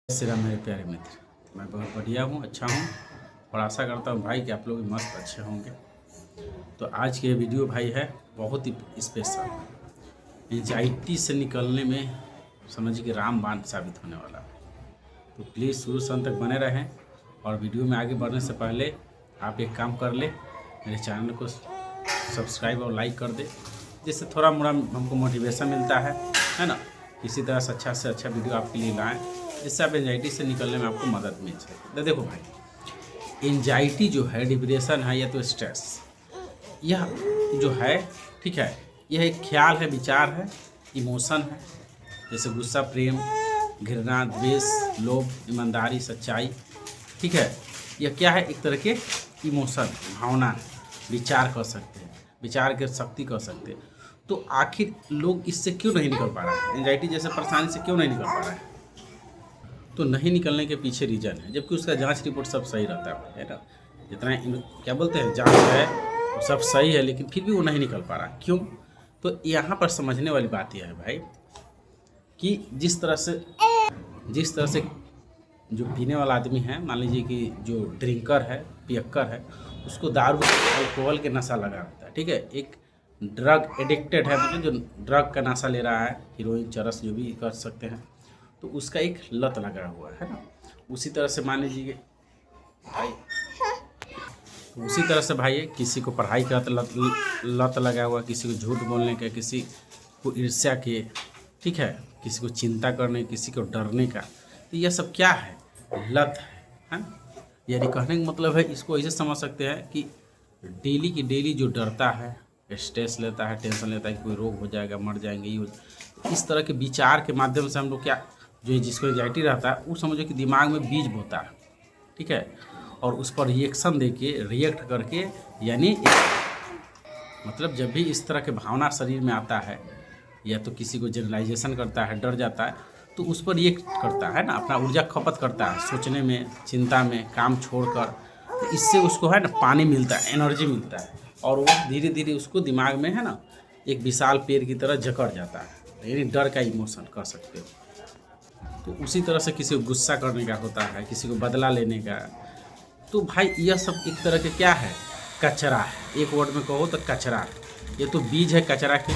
श्री राम मेरे प्यारे मित्र, मैं बहुत बढ़िया हूँ, अच्छा हूँ और आशा करता हूँ भाई कि आप लोग भी मस्त अच्छे होंगे। तो आज की ये वीडियो भाई है बहुत ही स्पेशल। एंजाइटी से निकलने में समझिए कि रामबाण साबित होने वाला है। तो प्लीज़ शुरू से अंत तक बने रहें और वीडियो में आगे बढ़ने से पहले आप एक काम कर ले, मेरे चैनल को सब्सक्राइब और लाइक कर दे, जिससे थोड़ा मोड़ा हमको मोटिवेशन मिलता है ना। इसी तरह से अच्छा वीडियो आपके लिए लाएँ जिससे आप एंजाइटी से निकलने में आपको मदद मिल सके। तो देखो भाई, एंजाइटी जो है, डिप्रेशन है या तो स्ट्रेस, यह जो है ठीक है, यह एक ख्याल है, विचार है, इमोशन है। जैसे गुस्सा, प्रेम, घृणा, द्वेष, लोभ, ईमानदारी, सच्चाई, ठीक है। यह क्या है? एक तरह के इमोशन, भावना है, विचार कर सकते हैं, विचार की शक्ति कर सकते हैं। तो आखिर लोग इससे क्यों नहीं निकल पा रहा है? एंजाइटी जैसे परेशानी से क्यों नहीं निकल पा रहा है? तो नहीं निकलने के पीछे रीज़न है, जबकि उसका जांच रिपोर्ट सब सही रहता है ना। जितना क्या बोलते हैं, जांच है वो सब सही है, लेकिन फिर भी वो नहीं निकल पा रहा। क्यों? तो यहाँ पर समझने वाली बात यह है भाई कि जिस तरह से जो पीने वाला आदमी है, मान लीजिए कि जो ड्रिंकर है, पियक्कर है, उसको दारू अल्कोहल के नशा लगा रहता है, ठीक है। एक ड्रग एडिक्टेड है, मतलब जो ड्रग का नशा ले रहा है, हीरोइन, चरस, जो भी कर सकते हैं, तो उसका एक लत लगा हुआ है ना। उसी तरह से मान लीजिए भाई, उसी तरह से भाई किसी को पढ़ाई का लत लगा हुआ, किसी को झूठ बोलने का, किसी को ईर्ष्या के, ठीक है, किसी को चिंता करने, किसी को डरने का। तो यह सब क्या है? लत है ना। यानी कहने का मतलब है, इसको ऐसे समझ सकते हैं कि डेली की डेली जो डरता है, स्ट्रेस लेता है, टेंशन लेता है कि कोई रोग हो जाएगा, मर जाएंगे, ये हो, इस तरह के विचार के माध्यम से हम लोग क्या, जो जिसको एंजाइटी रहता है, वो समझो कि दिमाग में बीज बोता है, ठीक है, और उस पर रिएक्शन देके, रिएक्ट करके, यानी मतलब जब भी इस तरह के भावना शरीर में आता है, या तो किसी को जनरलाइजेशन करता है, डर जाता है, तो उस पर रिएक्ट करता है ना, अपना ऊर्जा खपत करता है सोचने में, चिंता में, काम छोड़कर। तो इससे उसको है ना पानी मिलता है, एनर्जी मिलता है, और वो धीरे धीरे उसको दिमाग में है ना एक विशाल पेड़ की तरह जकड़ जाता है, यानी डर का इमोशन कह सकते हो। तो उसी तरह से किसी को गुस्सा करने का होता है, किसी को बदला लेने का। तो भाई यह सब एक तरह के क्या है? कचरा है। एक वर्ड में कहो तो कचरा है। ये तो बीज है कचरा के।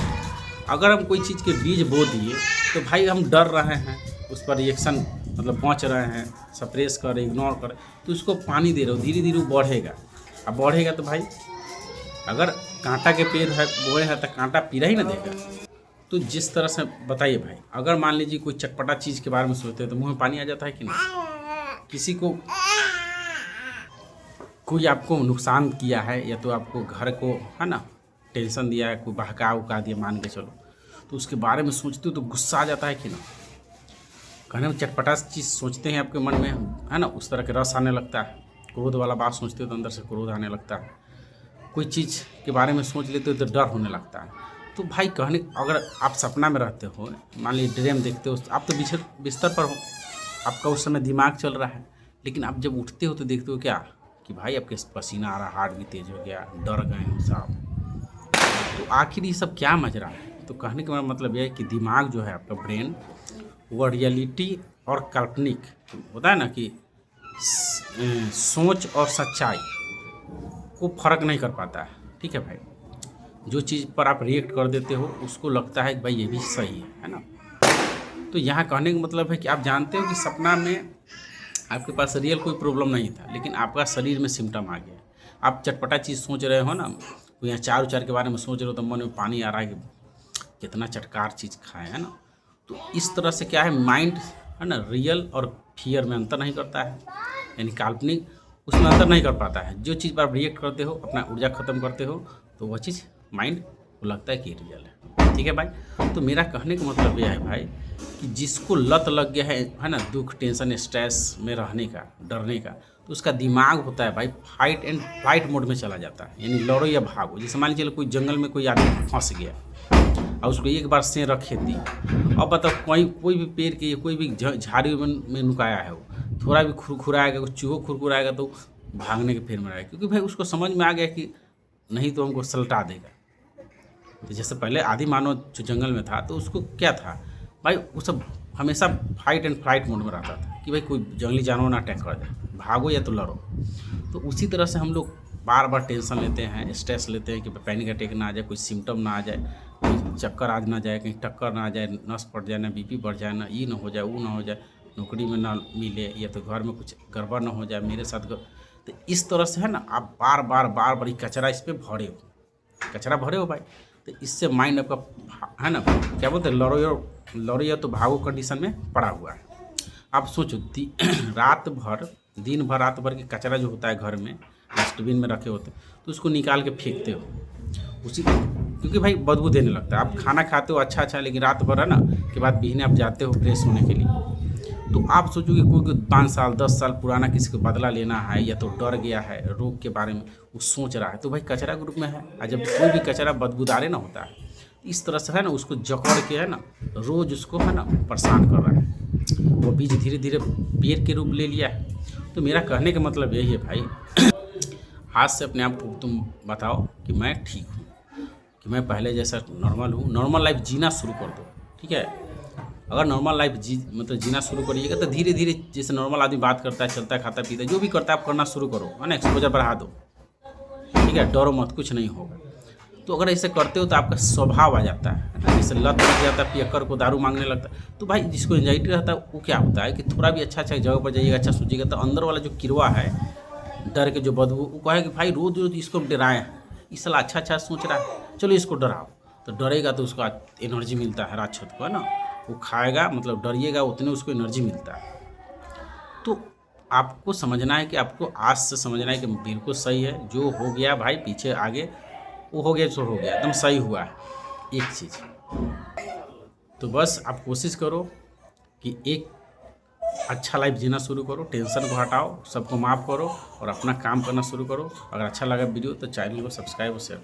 अगर हम कोई चीज़ के बीज बो दिए तो भाई हम डर रहे हैं, उस पर रिएक्शन मतलब बच रहे हैं, सप्रेस कर, इग्नोर कर, तो उसको पानी दे रहे हो, धीरे धीरे वो बढ़ेगा। अब बढ़ेगा तो भाई अगर कांटा के पेड़ है, बोए हैं, तो कांटा पीला ही ना देगा। तो जिस तरह से बताइए भाई, अगर मान लीजिए कोई चटपटा चीज़ के बारे में सोचते हैं तो मुंह में पानी आ जाता है कि नहीं? किसी को कोई आपको नुकसान किया है, या तो आपको घर को है ना टेंशन दिया है, कोई बहका उका दिया मान के चलो, तो उसके बारे में सोचते हो तो गुस्सा आ जाता है कि ना। कहने में चटपटा चीज़ सोचते हैं आपके मन में है ना, उस तरह के रस आने लगता है। क्रोध वाला बात सोचते हो तो अंदर से क्रोध आने लगता है। कोई चीज़ के बारे में सोच लेते हो तो डर होने लगता है। तो भाई कहने, अगर आप सपना में रहते हो, मान लीजिए ड्रीम देखते हो, आप तो बिस्तर पर हो, आपका उस समय दिमाग चल रहा है, लेकिन आप जब उठते हो तो देखते हो क्या कि भाई आपके पसीना आ रहा, हार्ट भी तेज हो गया, डर गए हो साहब। तो आखिर ये सब क्या मजरा है? तो कहने का मतलब यह है कि दिमाग जो है आपका ब्रेन, वो रियलिटी और काल्पनिक होता है ना कि सोच और सच्चाई को फर्क नहीं कर पाता है, ठीक है भाई। जो चीज़ पर आप रिएक्ट कर देते हो उसको लगता है कि भाई ये भी सही है ना। तो यहाँ कहने का मतलब है कि आप जानते हो कि सपना में आपके पास रियल कोई प्रॉब्लम नहीं था, लेकिन आपका शरीर में सिम्टम आ गया। आप चटपटा चीज़ सोच रहे हो ना, कोई अचार उचार के बारे में सोच रहे हो तो मन में पानी आ रहा है कि कितना चटकार चीज़ खाए, है ना। तो इस तरह से क्या है, माइंड है ना रियल और फियर में अंतर नहीं करता है, यानी काल्पनिक, उसमें अंतर नहीं कर पाता है। जो चीज़ पर आप रिएक्ट करते हो, अपना ऊर्जा ख़त्म करते हो, तो वह चीज़ माइंड को लगता है कि रियल है, ठीक है भाई। तो मेरा कहने का मतलब यह है भाई कि जिसको लत लग गया है ना, दुख, टेंशन, स्ट्रेस में रहने का, डरने का, तो उसका दिमाग होता है भाई फाइट एंड फ्लाइट मोड में चला जाता है, यानी लड़ो या भागो। जैसे मान लीजिए कोई जंगल में कोई आदमी फंस गया और उसको एक बार शेर रखे दी, अब बताओ कोई भी पेड़ के, कोई भी झाड़ी में नुकाया है, वो थोड़ा भी खुरखुराएगा, कुछ चूहो खुरखुराएगा तो भागने के फेर में रहेगा, क्योंकि भाई उसको समझ में आ गया कि नहीं तो हमको सलटा देगा। तो जैसे पहले आदि मानव जो जंगल में था, तो उसको क्या था भाई, वो सब हमेशा फाइट एंड फ्लाइट मोड में रहता था। कि भाई कोई जंगली जानवर ना अटैक कर जाए, भागो या तो लड़ो। तो उसी तरह से हम लोग बार बार टेंशन लेते हैं, स्ट्रेस लेते हैं कि पैनिक अटैक ना आ जाए, कोई सिम्टम ना आ जाए, कहीं चक्कर आज ना जाए, कहीं टक्कर ना आ जाए, नस पड़ जाए, ना बीपी बढ़ जाए, ना ये ना हो जाए, वो ना हो जाए, नौकरी में ना मिले, या तो घर में कुछ गड़बड़ ना हो जाए मेरे साथ। तो इस तरह से है ना, आप बार बार कचरा इस पर भरे हो, कचरा भरे हो भाई। तो इससे माइंड आपका है ना, क्या बोलते हैं, लड़ो या तो भागो कंडीशन में पड़ा हुआ है। आप सोचो रात भर, दिन भर, रात भर के कचरा जो होता है घर में डस्टबिन में रखे होते हैं, तो उसको निकाल के फेंकते हो उसी, क्योंकि भाई बदबू देने लगता है। आप खाना खाते हो अच्छा, लेकिन रात भर है ना के बाद बिहने आप जाते हो फ्रेश होने के लिए, तो आप सोचो कि कोई 5 साल 10 साल पुराना किसी को बदला लेना है, या तो डर गया है रोग के बारे में, वो सोच रहा है, तो भाई कचरा ग्रुप में है। और जब कोई भी कचरा बदबूदारे ना होता है, इस तरह से है ना उसको जकड़ के है ना रोज़ उसको है ना परेशान कर रहा है। वो बीज धीरे धीरे पेड़ के रूप ले लिया है। तो मेरा कहने का मतलब यही है भाई, आज से अपने आप को तुम बताओ कि मैं ठीक हूँ, कि मैं पहले जैसा नॉर्मल हूँ। नॉर्मल लाइफ जीना शुरू कर दो, ठीक है। अगर नॉर्मल लाइफ मतलब जीना शुरू करिएगा तो धीरे धीरे जैसे नॉर्मल आदमी बात करता है, चलता है, खाता पीता है, जो भी करता है आप करना शुरू करो, है ना। एक्सपोजर बढ़ा दो, ठीक है, डरो मत, कुछ नहीं होगा। तो अगर ऐसे करते हो तो आपका स्वभाव आ जाता है ना, जैसे लत लग जाता है, पियक्कर को दारू मांगने लगता है। तो भाई जिसको एंजाइटी रहता है वो क्या होता है कि थोड़ा भी अच्छा जगह पर जाइएगा, अच्छा सोचिएगा, तो अंदर वाला जो किरवा है, डर के जो बदबू, वो कहे कि भाई रोज रोज इसको डराएं, इस साल अच्छा सोच रहा है, चलो इसको डराओ। तो डरेगा तो उसको एनर्जी मिलता है रात छत को, है ना, वो खाएगा, मतलब डरिएगा उतने उसको एनर्जी मिलता है। तो आपको समझना है कि आपको आज से समझना है कि बिल्कुल सही है, जो हो गया भाई पीछे आगे वो हो गया, जो हो गया एकदम सही हुआ है एक चीज़। तो बस आप कोशिश करो कि एक अच्छा लाइफ जीना शुरू करो, टेंशन को हटाओ, सबको माफ़ करो और अपना काम करना शुरू करो। अगर अच्छा लगा वीडियो तो चैनल को सब्सक्राइब और शेयर